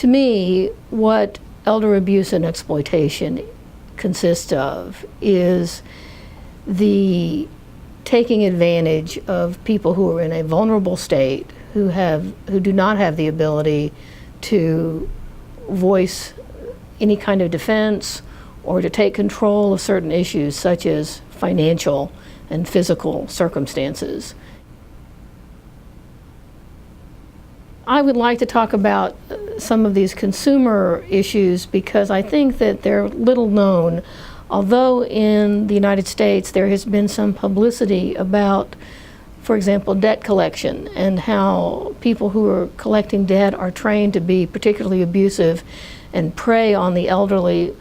To me, what elder abuse and exploitation consists of is the taking advantage of people who are in a vulnerable state, who do not have the ability to voice any kind of defense or to take control of certain issues such as financial and physical circumstances. I would like to talk about some of these consumer issues because I think that they're little known. Although in the United States there has been some publicity about, for example, debt collection and how people who are collecting debt are trained to be particularly abusive and prey on the elderly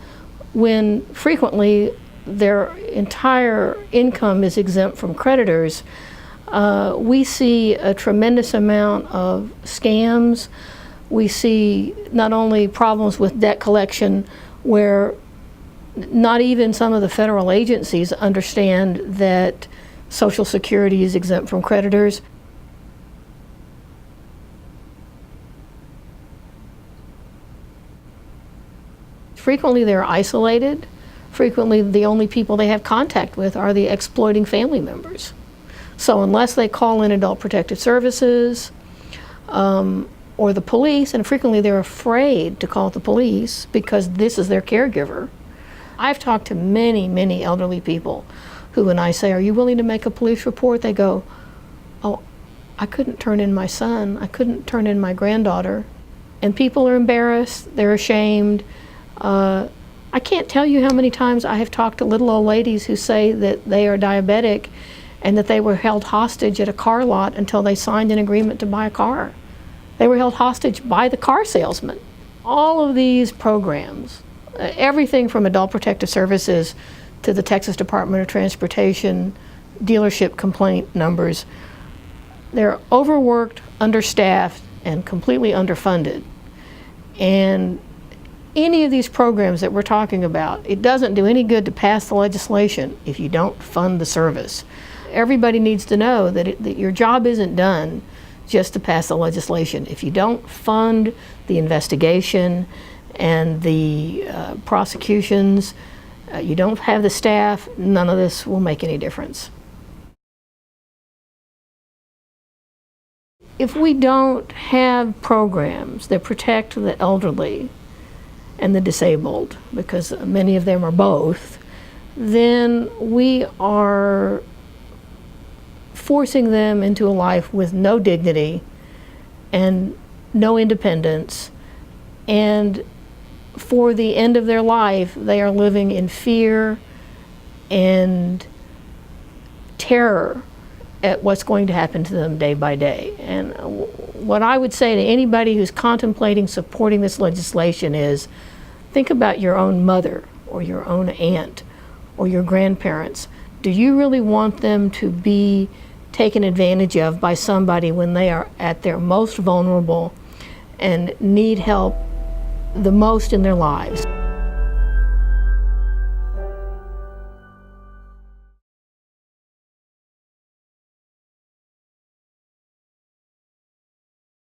when frequently their entire income is exempt from creditors. We see a tremendous amount of scams. We see not only problems with debt collection where not even some of the federal agencies understand that Social Security is exempt from creditors. Frequently they're isolated. Frequently the only people they have contact with are the exploiting family members. So unless they call in Adult Protective Services or the police, and frequently they're afraid to call the police because this is their caregiver. I've talked to many, many elderly people who, when I say, "Are you willing to make a police report?" they go, "Oh, I couldn't turn in my son. I couldn't turn in my granddaughter." And people are embarrassed. They're ashamed. I can't tell you how many times I have talked to little old ladies who say that they are diabetic and that they were held hostage at a car lot until they signed an agreement to buy a car. They were held hostage by the car salesman. All of these programs, everything from Adult Protective Services to the Texas Department of Transportation dealership complaint numbers, they're overworked, understaffed, and completely underfunded. And any of these programs that we're talking about, it doesn't do any good to pass the legislation if you don't fund the service. Everybody needs to know that your job isn't done just to pass the legislation. If you don't fund the investigation and the prosecutions, you don't have the staff, none of this will make any difference. If we don't have programs that protect the elderly and the disabled, because many of them are both, then we are forcing them into a life with no dignity and no independence, and for the end of their life they are living in fear and terror at what's going to happen to them day by day. And what I would say to anybody who's contemplating supporting this legislation is, think about your own mother or your own aunt or your grandparents. Do you really want them to be taken advantage of by somebody when they are at their most vulnerable and need help the most in their lives?